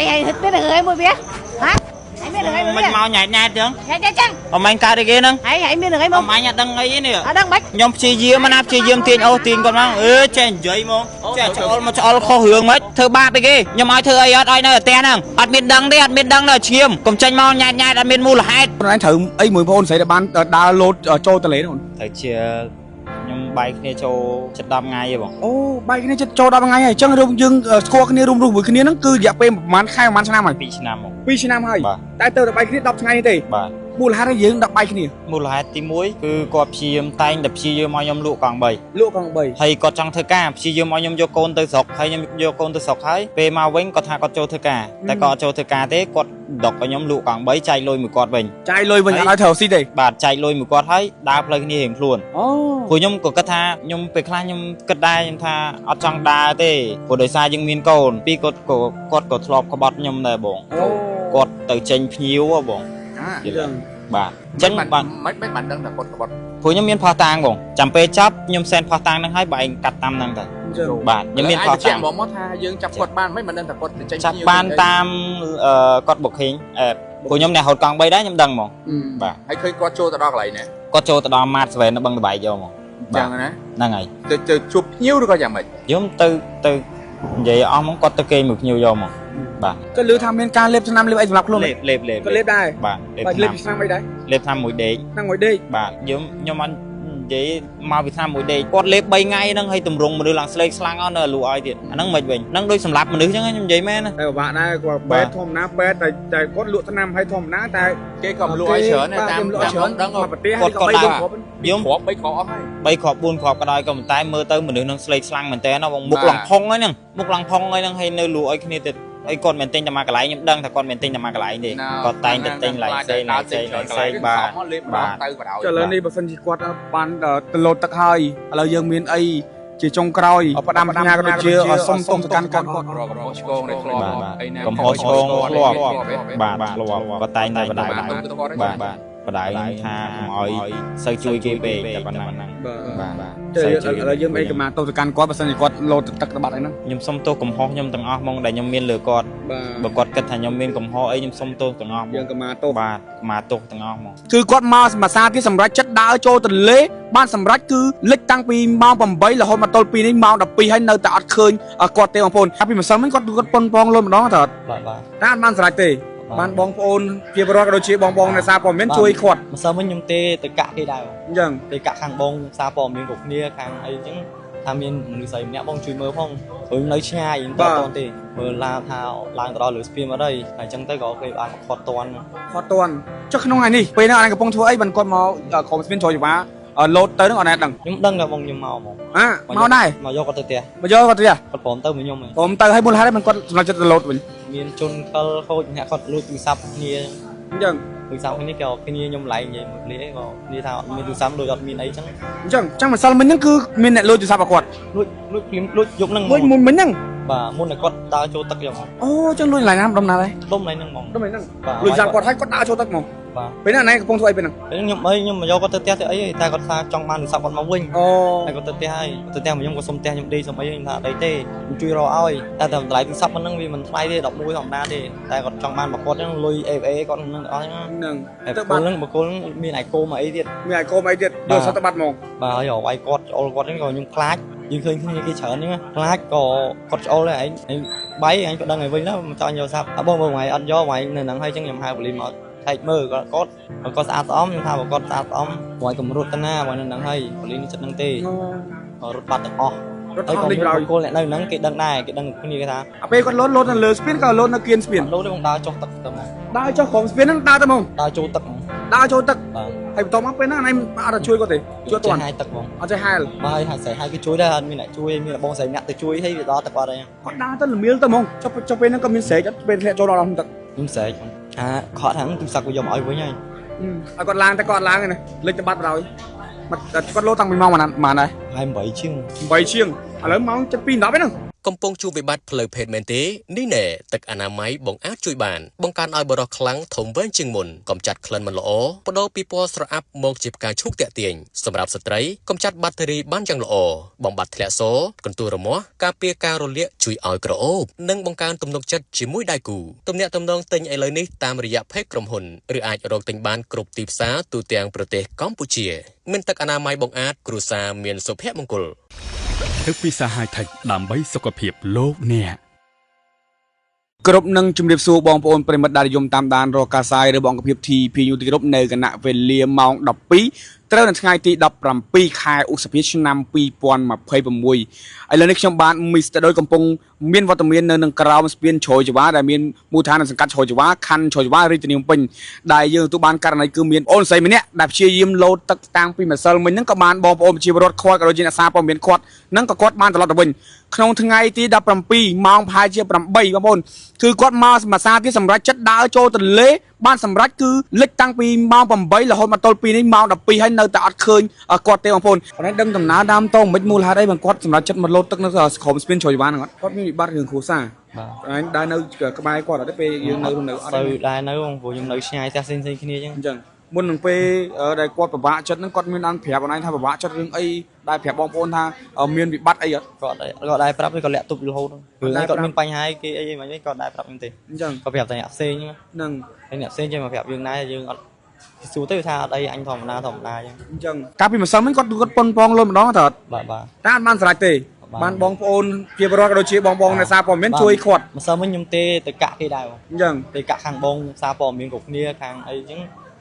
hay biết được người mua biết hả hay biết được người mình mau nhảy nhảy tiếng nhảy nhảy chăng ông anh ca đi kia nâng hay biết được người mua ông anh nhặt đằng ấy nè đang bách nhóm chi diêm mà nạp chi diêm tiền ô tiền còn mang chèn giấy mông chèn cho kho hướng mấy thơ baไปkia nhóm ai thơ ấy ai nơi ở ten nè ăn miên đằng đấy ăn miên đằng là chiêm cùng tranh mau nhảy nhảy ăn miên mua là hai anh thử ấy mùi phôn sẽ bán đa lô trôi tờ lấy rồi thầy chia nhóm bay kia cho chất đam ngay vậy bọn ô bay cái này cho đa ngay này chân rung dương score cái này rung với cái này nó cứ dẹp em mán khai mán năm rồi bị năm không pi năm hay tại tờ bay cái này đọc ngay thế mua là hai cái dương đọc bay cái này mua là hai tí muối cứ cọp chi âm tay đập chi dương mọi nhóm lụa còn bảy hay có trong thơ ca chi dương mọi nhóm vô côn từ sọc hay nhóm vô côn từ sọc thấy về mau vĩnh có thà có châu thơ ca tại có châu thơ ca thế có đọc ở nhóm lụa còn bảy chạy lôi một cọt bình nói thầu xí đây bà chạy lôi một cọt thấy đa plei này hiểm luôn của nhóm của cái tha nhóm về khai nhóm cất đai nhóm tha ở trong đa thế của đời xa dương miền cồn pi cột của lọp có bọt nhóm này bổng cột từ trên nhiều à bổng bà chân bạn mấy bạn đang là cộtผู้ยมเมียนพอตางบ่จำเป็นจับยมเซนพอตางนั่งให้ใบกัดตามนั่งแต่บาทยมเมียนพอตางบอกมอท่ายังจับกดบ้านไม่เหมือนเดิมแต่กดจับบ้านตามกดบกหิงผู้ยมเนี่ยหดกองใบได้ยมดังบ่บาทให้เคยกดโจตะดอกไหลเนี่ยกดโจตะดอมาสเวนบังใบโยมจังนะนั่งไงจะชุบหิ้วหรือก็อย่างไรยมตื่นvậy ông muốn có tới cây một nhiều dầu mà bà cái lứa tham bên can lép năm lép anh lọc luôn lép cái lép đây bà lép sang đây đấy lép tham mũi đế sang mũi đế bà nhưng anh vậy mau bị tham mũi đế con lép bay ngay nâng hay tùm rung mà đưa làng slay slang on là lụa ai thiệt nâng mệt bình nâng đôi sầm lạp mà nữ chứ như vậy mẹ này bạn này của bé thom ná bé tại con lụa tháng năm hay thom ná tại cái cầm lụa ai chở này tam chở đang ngồi con đá giống bay khọp buôn khọp cái đôi còn tay mơ tới mình được nâng slay slang mình té nó bằng một lần phong ấy nâng hay nơi lụa ấy kia thiệtไอ้คนเมนติ้งจะมากับไรยังดังแต่คนเมนติ้งจะมากับไรดิก็ไต่ติดติ้งไหลเซ่บาจะเลยนี่แบบฟันจีกวาดปานตลอดตะไคร้เรายังมีไอ้จีจงกรอยประดามปัญญาก็เชื่อส้มต้มกันก่อนกำพอชงลวกบาทลวกก็ไต่ในบาทบาททางอ้อยใส่จุยเก็บเองแต่ปนังเรายังไม่กมาตัวกันกวาดฟันจีกวาดโลตักตะบัดไอ้นั่งยมส้มโตกำพอยมตังอ้อมองได้ยมเมียนเหลือกอดบกอดกระถางยมเมียนกำพอไอ้ยมส้มโตตังอ้อมยังกมาโตบาทมาโตตังอ้อมคือกวาดมาซาที่สำรักจัดดาวโจตะเละบ้านสำรักคือเล็กตั้งปีมองผมใบแล้วคนมาโตปีนี้มองดับปีให้เนยแต่อัดเคยกอดเตะของพลปีมาซ้ำมันก็ปนปองลมน้องเถิดถ้าบ้านสลายเตะบ้านบองโอนเพียบรอดโดยเฉพาะบองในซาปอมเม้นช่วยขวดมาซ้ำมันยมเตะตะกะที่ได้ยังตะกะข้างบองซาปอมมีกบเนี้ยข้างไอ้จังทำยันมือใส่เนี่ยบองช่วยมือพ่องน้อยช่ยังตอนตีมือลาเท้าลางตลอดหรือสปีมาได้ไอ้จังเตะก็เคยอ่านขอตอนเจ้าขนมไงนี่ไปนั่งอะไรกับปองทัวร์ไอ้บันก้อนมาของสปีนโชว์อยู่วะโหลดเตอร์นึกออกไหนดังยุ่งดังกับบองยุ่งเมาหมอเมาได้มาโยกก็เตะมาโยกก็เตะผมเตอร์มือยุ่งเลยผมเตอร์ให้บุญให้มันก็เราจะโหลดเหมือนมีจนเขาเนี่ยเขาลุยมีซับเนี่ยยังมีซับที่นี่เกี่ยวกับนี่ยุ่งไหลอย่างเงี้ยนี่ก็นี่ทางมีดูซ้ำโดยยอดมีไอ้จังมันซัลมันนั่นคือมีเนี่ยลุยจะซับประกวดลุยยกนั่งลุยมุนมันนั่งบ่ามุนเนี่ยก็ตาโจตักอย่างโอ้จังลุยไหลน้ำดำนาเลยต้มไหลนั่งมองลุยซับกวดให้ก็ตาโจตักมองเป็นอะไรกับปงทัวร์เป็นอะไรnhưng mà do có tơ té ấy ta còn xa trong màn sao còn máu vinh ta có tơ té hay tơ té mà nhưng có sông té nhưng đi xong ấy ta đấy tê chui rò ơi ta tầm lại sắpมันนั่งvì mình thay đi đọc mũiของน้าđi ta còn trong màn mà con nó lùi ê con nó đó conมีไหนโกมาไอ้เด็ดเดือดสัตบัดมองบ่าเหรอไอ้กอดโอลกอดนี่ก็ยังคลาสยังเคยขึ้นcái chở nữaคลาสก็กอดโอเลยไอ้ใบไอ้ก็ดังไอ้vinh đó cho anh vô sắp bông ngoài anh vô ngoài nên nắng hay chân nhầm hai bự mà thay mơ có sát óm nhưng thao có sát óm ngoài cầm rút tan na ngoài nắng hay bự ní chất nắng tê rút bát tật o còn cô lại nắng cái đằng này cái đằng cái gì cái thà bây con lót là lừa spin cả lót là kiên spin lót đấy con đá cho tật tầm đá choของ spin นั่นđá tầm không đá cho tật hay tóm áp bên này đã chui có thể chui toàn hai tật không chơi hai mà haiใส่hai cái chuối đây hơn mình lại chuối mình là bôngใส่nhặt từ chuối hay đó tật vào đây có đá tật là miếng tầm không cho bên nó có miếng sấy cho bên cho nó làm tật miếng sấy khó thắng tìm sạc của dòng ỏi với nhau còn làng ta còn làng này lên cho bắt rồi mặt con lô tăng mình mau mà này 27 chiêng 7 chiêng lớn máu chân pin đó biết không កំពុងជួបវិបត្តិផ្លូវភេទមែនទេនេះណែទឹកអនាម័យបងអាចជួយបានបង្កើនឲ្យបរិសុទ្ធខ្លាំងធំវែងជាងមុនកំចាត់ក្លិនមិនល្អបដូរពីពណ៌ស្រអាប់មកជាផ្កាឈូកតាក់ទាញសម្រាប់ស្ត្រីកំចាត់បាក់តេរីបានយ៉ាងល្អបំបត្តិធ្លាក់សូរកន្ទួររមាស់ការពារការរលាកជួយឲ្យក្រអូបនិងបង្កើនទំនុកចិត្តជាមួយដៃគូទំនាក់ទំនងទិញឥឡូវនេះតាមរយៈ Page ក្រុមហ៊ុនឬអាចរកទិញបានគ្រប់ទីផ្សារទូទាំងប្រទេសកម្ពុជាមានទឹកអនាម័យបងអាចគ្រួសារមានសុភមង្គលទឹកពីសាហាយថេកដើម្បីសុខភាពលោកអ្នកគ្រប់នឹងជំរាបសួរបងប្អូនប្រិមិត្តដែលនិយមតាមដានរកការផ្សាយរបស់អង្គភាព TPU ទីគ្រប់នៅគណៈវេលាម៉ោង 12 ត្រូវនៅថ្ងៃទី 17 ខែឧសភាឆ្នាំ 2026 ឥឡូវនេះខ្ញុំបានមីស្ទដោយកំពុងមានវត្តមាននៅនឹងក្រោមស្ពានជ្រោយចង្វាដែលមានមូលដ្ឋានសង្កាត់ជ្រោយចង្វាខណ្ឌជ្រោយចង្វារាជធានីភ្នំពេញដែលយើងទទួលបានករណីគឺមានអូនស្រីម្នាក់ដែលព្យាយាមលោតទឹកតាំងពីម្សិលមិញហ្នឹងក៏បានបងប្អូនប្រជាពលរដ្ឋខាត់ក៏ដូចជាអ្នកសារព័ត៌មានខាត់ហ្នឹងក៏គាត់បានត្រឡប់ទៅវិញក្នុងថ្ងៃទី 17 ម៉ោងប្រហែលជា 8 បងប្អូនគឺគាត់មកមួយសារទៀតសម្រាប់ចិត្តដើរចូលទន្លេបានសម្រាប់គឺលិចតាំងពីម៉ោង 8 រហូតមកទល់ពេលនេះម៉ោង 12 ហើយនៅតែអត់ឃើញគាត់ទេបងប្អូនគាត់ដឹងដំណើរដើមតងមិនមូលហេតុអីបងគាត់សម្រាប់ចិត្តមកលោតទឹកនៅក្រុមស្ពានជ្រោយចង្វាហ្នឹងគាត់មានវិបត្តិរឿងគ្រួសារបាទដើរនៅក្បែរគាត់អត់ទេពេលយើងនៅអត់ទៅដែរនៅបងព្រោះខ្ញុំនៅឆ្ងាយផ្ទះផ្សេងៗគ្នាអញ្ចឹងមុននឹងពេលដែលគាត់ពិបាកចិត្តហ្នឹងគាត់មានអង្គប្រាប់អនឡាញថាពិបាកចិត្តរឿងអីដែលប្រាប់បងប្អូនថាមានវិបត្តិអីអត់គាត់ដែរប្រាប់គាត់លាក់ទប់រហូតរឿងគាត់មានបញ្ហាគេអីមិនហ្នឹងគាត់ដែរប្រាប់ខ្ញុំទេអញ្ចឹងគាត់ប្រាប់តែអ្នកផ្សេងហ្នឹងហើយអ្នកផ្សេងចេះមកប្រាប់យើងដែរយើងអត់សួរទៅថាអត់អីអញធម្មតាអញ្ចឹងកាលពីម្សិលមិញគាត់ប៉ុនប៉ងលុយម្ដងទៅអត់បាទតែអត់បានស្រេចទេបានបងប្អូនជាបរិវត្តក៏ដូចជាបងអ្នកសារព័ត៌មានជួយខាត់ម្សិលមិញខ្ញុំទេទៅកាក់គេដែរអញ្ចឹងទៅកាក់ខាងបងសារព័ត៌មានគ្រប់គ្នាខាងអីអញ្ចឹង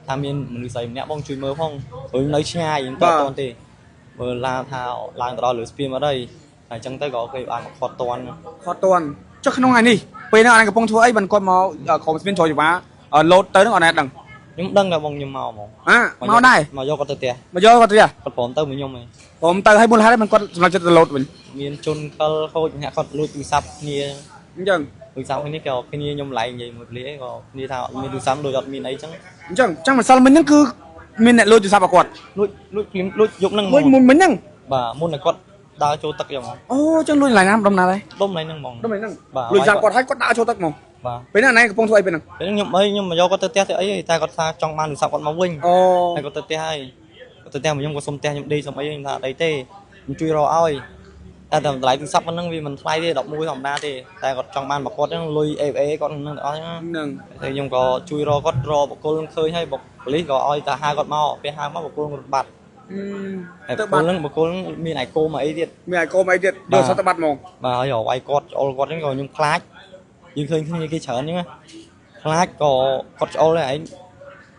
ថាមានមនុស្សស្រីម្នាក់បងជួយមើលផងព្រោះខ្ញុំនៅឆ្ងាយខ្ញុំតតទេមើលឡាថាឡើងទៅដល់លើស្ពានមកហើយអញ្ចឹងទៅក៏គេបានខាត់តន់ចុះក្នុងថ្ងៃនេះពេលហ្នឹងអញកំពុងធ្វើអីបានគាត់មកក្រុមស្ពានជ្រោយចង្វាលោតទៅហ្នឹងអត់ណែដឹងខ្ញុំដឹងតែបងខ្ញុំមកហ្មងមកដែរមកយកគាត់ទៅផ្ទះគាត់ព្រមទៅមួយខ្ញុំហ៎ព្រមទៅឲ្យមូលហេតុហ្នឹងគាត់សម្រាប់ចិត្តទៅលោតវិញមានជនកិលខូចអ្នកគាត់លួចទូរស័ព្ទគ្នាអញ្ចឹងទូរស័ព្ទគ្នាក៏គ្នាខ្ញុំឡែងនិយាយមួយភ្លាក៏គ្នាថាអត់មានទូរស័ព្ទដូចអត់មានអីចឹងអញ្ចឹងម្សិលមិញហ្នឹងគឺមានអ្នកលួចទូរស័ព្ទរបស់គាត់លួចយកហ្នឹងលួចមុនមិញហ្នឹងបាទមុនតែគាត់ដើរចូលទឹកចឹងអូចឹងលួចឡើងណាដុំណាដែរដុំឡើងហ្នឹងហ្មងដុំឡើងហ្នឹងលួចគាត់ឲ្យគាត់ដើរចូលទឹកហ្មងបាទពេលហ្នឹងណែកំពុងធ្វើអីពេលហ្នឹងខ្ញុំមកយកគាត់ទៅផ្ទះទៅអីតែគាត់ថាចង់បានទូរស័ព្ទគាត់មកវិញហើយគាត់ទៅផ្ទះហើយគាត់ទៅផ្ទះមកខ្ញុំក៏សុំផ្ទះខ្ញុំដេកសុំអីខ្ញុំថាអីទេខ្ញុំជួយរកឲ្យតែតម្លៃទូរស័ព្ទហ្នឹងវាមិនថ្លៃទេ11ធម្មតាទេតែគាត់ចង់បានមកគាត់ហ្នឹងលុយ FA គាត់ហ្នឹងទាំងអស់ហ្នឹងតែខ្ញុំក៏ជួយរកគាត់រកបកគលឃើញហើយប៉ូលីសក៏ឲ្យតែហៅគាត់មកពេលហៅមកបកគលរត់បាត់ទៅបាត់ហ្នឹងបកគលមានអាយគោមកអីទៀតយកសត្វបាត់ហ្មងបាទហើយវាយគាត់ច្អល់គាត់ហ្នឹងក៏ខ្ញុំខ្លាចយើងឃើញគ្នាគេច្រើនហ្នឹងខ្លាចក៏គាត់ច្អល់ហើយ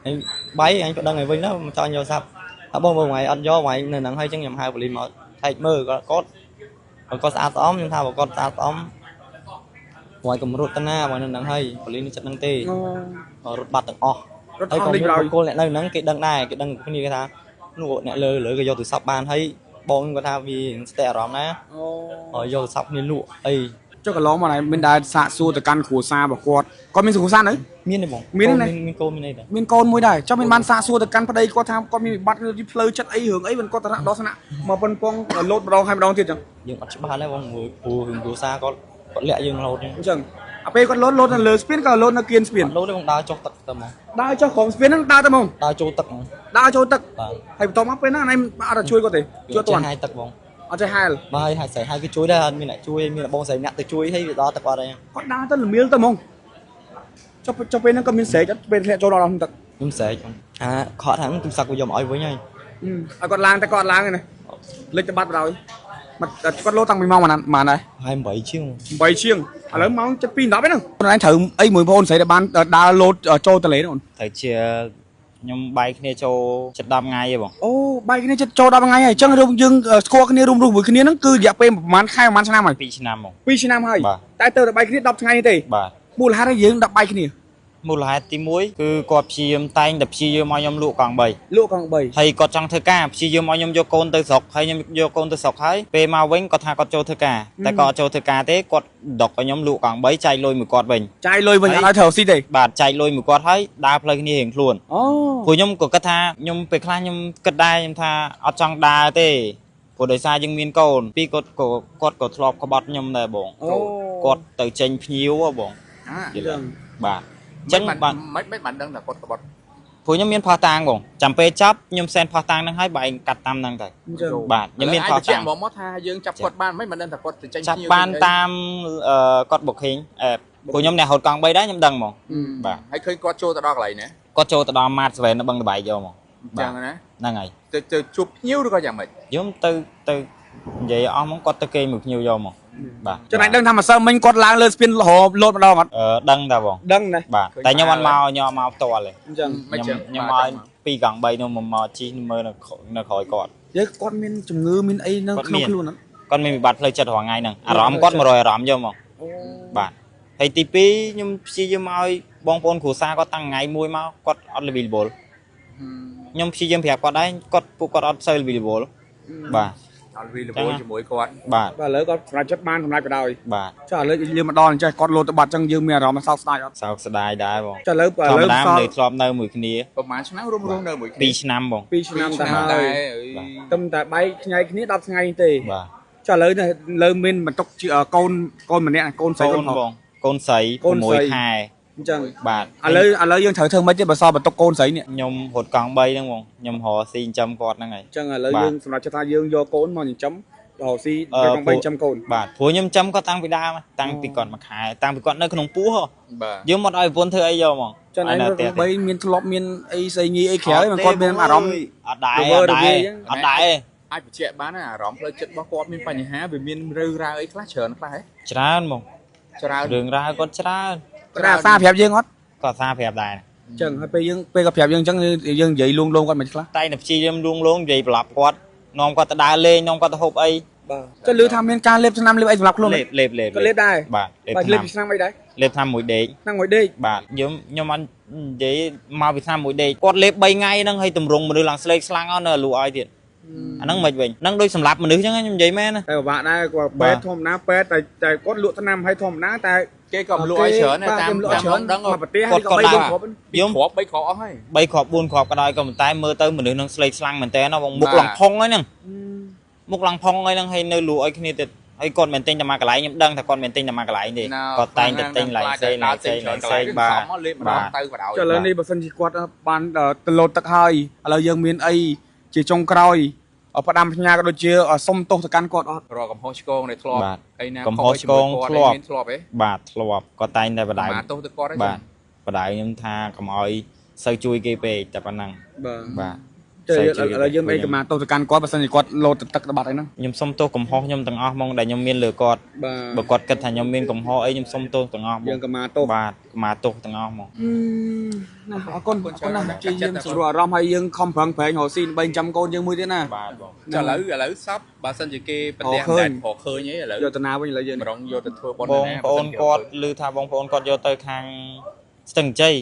ឯងបាយអញក៏ដឹងហើយវិញណាមិនចង់យកសាប់តែបងថ្ងៃអត់យកថ្ងៃនៅហ្នឹងហើយចឹងខ្ញុំហៅប៉ូលីសមកថែកមើលគាត់ស្អាតស្អំខ្ញុំថាបើគាត់ស្អាតស្អំហើយកំរត់ទៅណាបើនៅហ្នឹងហើយប៉ូលីសនេះចិត្តហ្នឹងទេរត់បាត់ទាំងអស់ហើយក៏មានបុគ្គលអ្នកនៅហ្នឹងគេដឹងដែរគេដឹងគ្នាគេថានោះអ្នកលើគេយកទូរស័ព្ទបានហើយបងគាត់ថាវាស្ទះអារម្មណ៍ណាហើយយកទូរស័ព្ទគ្នាលក់អីចុះកន្លងមកណៃមានដែរសាកសួរទៅកាន់គ្រួសាររបស់គាត់មានគ្រួសារនៅមានទេបងមានកូនមានអីដែរមានកូនមួយដែរចុះមានបានសាកសួរទៅកាន់ប្តីគាត់ថាគាត់មានវិបត្តិនៅផ្លូវចិត្តអីរឿងអីគាត់ទៅដល់ស្នាក់មកប៉ុនប៉ងលោតម្ដងហើយម្ដងទៀតចឹងយើងអត់ច្បាស់ដែរបងព្រោះរឿងគ្រួសារគាត់លាក់យើងរហូតអញ្ចឹងអាពេលគាត់លោតនៅលើស្ពានក៏លោតនៅគៀនស្ពានលោតទេបងដើរចុះទឹកទៅហ្មងដើរចុះក្រុមស្ពានហ្នឹងដើរទៅហ្មងដើរចូលទឹកហ្មងហើយបន្ទាប់មកពេលហ្នឹងណៃអត់ជួយគាត់ទេជួយទាន់ហាយទឹកបងអត់ចេះហែលបាទហើយស្រីហើយគឺជួយដែរអត់មានអ្នកជួយមានបងស្រីអ្នកទៅជួយឲ្យវាដល់ទឹកអត់ទេគាត់ដើរទៅល្មៀលទៅហ្មងចុះពេលហ្នឹងក៏មានស្រែកអត់ពេលធ្លាក់ចូលដល់ក្នុងទឹកខ្ញុំស្រែកខកហ្នឹងទូរស័ព្ទគាត់យកមកឲ្យវិញហើយឲ្យគាត់ឡើងតែគាត់អត់ឡើងទេណាលិចទៅបាត់បណ្ដោយគាត់លោតាំងពីម៉ោងប៉ុន្មានដែរហើយ8ជាងឥឡូវម៉ោង7:10ហ្នឹងខ្លួនឯងត្រូវអីមួយបងស្រីដែលបានដើរលោតចូលទន្លេហ្នឹងត្រូវជាខ្ញុំបាយគ្នាចូល7-10ថ្ងៃទេបងអូបាយគ្នាចូល10ថ្ងៃហើយអញ្ចឹងយើងស្គាល់គ្នារួមរស់មួយគ្នាហ្នឹងគឺរយៈពេលប្រហែលខែប្រហែលឆ្នាំហើយ2ឆ្នាំហ្មង2ឆ្នាំហើយតែទៅបាយគ្នា10ថ្ងៃទេបាទមូលហេតុឲ្យយើងដាក់បាយគ្នាមូលហេតុទី1គឺគាត់ព្យាយាមតែងតែព្យាយាមឲ្យខ្ញុំលក់កង់3ហើយគាត់ចង់ធ្វើការព្យាយាមឲ្យខ្ញុំយកកូនទៅស្រុកហើយខ្ញុំយកកូនទៅស្រុកហើយពេលមកវិញគាត់ថាគាត់ចូលធ្វើការតែគាត់អត់ចូលធ្វើការទេគាត់ដកឲ្យខ្ញុំលក់កង់3ចែកលុយមួយគាត់វិញចែកលុយវិញអត់ឲ្យត្រូវស៊ីទេបាទចែកលុយមួយគាត់ហើយដើរផ្លូវគ្នារៀងខ្លួនអូព្រោះខ្ញុំក៏គិតថាខ្ញុំពេលខ្លះខ្ញុំគិតដែរខ្ញុំថាអត់ចង់ដើរទេ ព្រោះដោយសារយើងមានកូនពីគាត់ក៏ធ្លាប់ក្បត់ខ្ញុំដែរបងគាត់ទៅចេញភ្ញៀវបង បាទអញ្ចឹងបាទ មិនបានដឹងថាគាត់ក្បត់ ព្រោះខ្ញុំមានផោះតាងបងចាំពេលចាប់ខ្ញុំសែនផោះតាងហ្នឹងហើយបើឯងកាត់តាមហ្នឹងទៅបាទខ្ញុំមានផោះតាង មកមកថាយើងចាប់គាត់បានមិនដឹងថាគាត់ទៅចេញ ចាប់បានតាមគាត់បុកហេងព្រោះខ្ញុំអ្នកហត់កង់3ដែរខ្ញុំដឹងហ្មងបាទ ហើយឃើញគាត់ចូលទៅដល់កន្លែងណា គាត់ចូលទៅដល់ម៉ាតស្វែននៅបឹងតបែកយកហ្មង ចឹងណា ហ្នឹងហើយ ទៅជួបភ្ញៀវឬក៏យ៉ាងម៉េច ខ្ញុំទៅនិយាយអស់ហ្មងគាត់ទៅគេមួយភ្ញៀវយកហ្មងបាទ ចំណែកដឹងថាម្សិលមិញគាត់ឡើងលើស្ពានរហូតលោតម្ដងអត់ ដឹងតាបង ដឹងណា បាទតែខ្ញុំអត់មកញ៉ាំមកផ្ទាល់ទេ អញ្ចឹង ខ្ញុំមក2កង់3នោះមកជិះមើលនៅក្រោយគាត់ យើងគាត់មានជំងឺមានអីនៅក្នុងខ្លួនហ្នឹង គាត់មានវិបត្តិផ្លូវចិត្តរាល់ថ្ងៃហ្នឹងអារម្មណ៍គាត់100អារម្មណ៍យកហ្មងបាទហើយទី2ខ្ញុំព្យាយាមឲ្យបងប្អូនគ្រួសារគាត់តាំងថ្ងៃមួយមកគាត់អត់ available ខ្ញុំព្យាយាមប្រាប់គាត់ដែរពួកគាត់អត់សូវ available បាទ អត់វីលវល់ជាមួយគាត់ បាទ បាទឥឡូវគាត់សម្រាប់ចិត្តបានសម្រាប់ក៏ដោយ បាទ ចុះឥឡូវយើងមកដល់អញ្ចឹងគាត់លោតទៅបាត់អញ្ចឹងយើងមានអារម្មណ៍សោកស្ដាយអត់ សោកស្ដាយដែរបង ចុះឥឡូវ ធម្មតាមនុស្សធ្លាប់នៅមួយគ្នា ប្រហែលឆ្នាំរួមនៅមួយគ្នា 2ឆ្នាំបង 2ឆ្នាំទៅហើយ ដែរ ទឹមតែបែកញ៉ៃគ្នា10ថ្ងៃទេ បាទ ចុះឥឡូវលើមានបន្ទុកកូនម្នាក់កូនស្រី កូនបងកូនស្រី6ខែ អញ្ចឹង បាទ ឥឡូវយើងត្រូវធ្វើម៉េចទេបើសល់បន្ទុកកូនស្រីនេះ ខ្ញុំរត់កង់3ហ្នឹងបងខ្ញុំរកស៊ីចិញ្ចឹមគាត់ហ្នឹងហើយ អញ្ចឹងឥឡូវយើងសម្រាប់ចិត្តថាយើងយកកូនមកចិញ្ចឹមរកស៊ីយកកង់3ចិញ្ចឹមកូន បាទព្រោះខ្ញុំចិញ្ចឹមគាត់តាំងពីដើមតាំងពីគាត់មួយខែតាំងពីគាត់នៅក្នុងពោះ បាទ យើងមកឲ្យប្រពន្ធធ្វើអីយកហ្មង ចឹងឯងរកកង់3មានធ្លាប់មានអីស្អីញីអីក្រៅមិនគាត់មានអារម្មណ៍ អត់ដែរអត់ដែរ អាចបញ្ជាក់បានអារម្មណ៍ផ្លូវចិត្តរបស់គាត់មានបញ្ហាវាមានរើរ៉ាវអីខ្លះច្រើនខ្លះហ៎ ច្រើនហ្មង ច្រើន រឿងរ៉ាវគាត់ច្រើន គាត់អាសាប្រាប់យើងអត់ គាត់សារប្រាប់ដែរ អញ្ចឹងហើយពេលគាត់ប្រាប់យើងអញ្ចឹងយើងនិយាយលួងគាត់មិនខ្លះ តែនៅព្យាយាមលួងនិយាយប្រឡប់គាត់នាំគាត់ទៅដើរលេងនាំគាត់ទៅហូបអី បាទចុះលឺថាមានការលេបឆ្នាំលេបអីសម្រាប់ខ្លួន លេប ក៏លេបដែរ បាទ បាទលេបពីឆ្នាំអីដែរ លេបឆ្នាំមួយដេក ឆ្នាំមួយដេក បាទខ្ញុំអត់និយាយមកពីឆ្នាំមួយដេកគាត់លេប3ថ្ងៃហ្នឹងហើយតម្រង់មនុស្សឡើងស្លេកស្លាំងអស់នៅលូឲ្យទៀតអាហ្នឹងមិនវិញហ្នឹងដូចសម្រាប់មនុស្សអញ្ចឹងខ្ញុំនិយាយមែនណា តែពិបាកដែរគាត់ពេទ្យធម្មតាពេទ្យតែគាត់លក់ថ្នាំឲ្យធម្មតាតែ គេក៏លក់ឲ្យច្រើនដែរតាមច្រើនដឹង មកប្រទេសហើយក៏3គ្រាប់ ខ្ញុំគ្រាប់3គ្រាប់អស់ហើយ 3គ្រាប់4គ្រាប់ក៏ដោយក៏ប៉ុន្តែមើលទៅមនុស្សនឹងស្លេកស្លាំងមែនតើណាបងមុខឡងផុងហើយហ្នឹងមុខឡងផុងហើយហ្នឹងហើយនៅលក់ឲ្យគ្នាទៀតហើយគាត់មិនទិញតែមកកន្លែងខ្ញុំដឹងថាគាត់មិនទិញតែមកកន្លែងទេគាត់តែងតែទិញឡើងផ្សេងបាទ ទៅបណ្ដោយ ចុះឥឡូវនេះបើសិនជាគាត់បានទៅលោតទឹកហើយឥឡូវយើងមានអីជាចុងក្រោយផ្ដាំផ្ញើក៏ដូចជាសុំទោសទៅកាន់គាត់អត់ រកកំហុសឆ្គងនៃធ្លាប់អីណា កំហុសឆ្គងធ្លាប់ ធ្លាប់ហ៎ បាទធ្លាប់គាត់តែងតែបដៅ ទោសទៅគាត់ បាទបដៅខ្ញុំថាកុំឲ្យសូវជួយគេពេកតែប៉ុណ្ណឹង បាទ បាទ ចុះឥឡូវយើងអីក៏មកទោសទៅកាន់គាត់បើសិនជាគាត់លោតទឹកទៅបាត់អីហ្នឹង ខ្ញុំសុំទោសកំហុសខ្ញុំទាំងអស់ហ្មងដែលខ្ញុំមានលើគាត់ បាទ បើគាត់គិតថាខ្ញុំមានកំហុសអីខ្ញុំសុំទោសទាំងអស់ហ្ម យើង ង ក៏មកទោស បាទមកទោសទាំងអស់ហ្មង ណាអរគុណណាស់ជាយើងស្រួលអារម្មណ៍ហើយយើងខំប្រឹងប្រែងរកស៊ីដើម្បីចាំកូនយើងមួយទៀតណា បាទបង ចុះឥឡូវសពបើសិនជាគេប្រទេសតែរកឃើញអីឥឡូវ យកតាណាវិញឥឡូវយើង ម្ដងយកទៅធ្វើប៉ុន បងប្អូនគាត់ឮថាបងប្អូនគាត់យកទៅខាងស្ទឹងជ័យ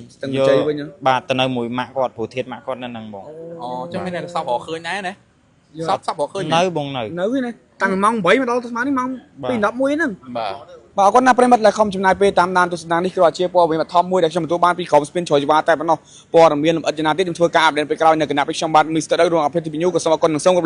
បាទទៅនៅមួយម៉ាក់គាត់ព្រោះធាតម៉ាក់គាត់នៅហ្នឹងបង អូចឹងមានតែសពរកឃើញដែរណាសពរកឃើញ នៅបងនៅ នៅហ្នឹងតាំងម៉ោង8មកដល់ស្មាននេះម៉ោង2:11ហ្នឹង បាទ បាទអរគុណណាស់ប្រិមត្តដែលខំចំណាយពេលតាមដានទស្សនានេះគឺអាជាព័ត៌មានបឋមមួយដែលខ្ញុំទទួលបានពីក្រុមស្ពានជ្រោយជីវ៉ាតែប៉ុណ្ណោះព័ត៌មានលម្អិតចំណាទៀតខ្ញុំធ្វើការអាប់ដេតពេលក្រោយនៅគណៈពីខ្ញុំបាទ Mr. ដៅរងអភិធិបញូក៏សូមអរគុណនិងសូមគោរពលា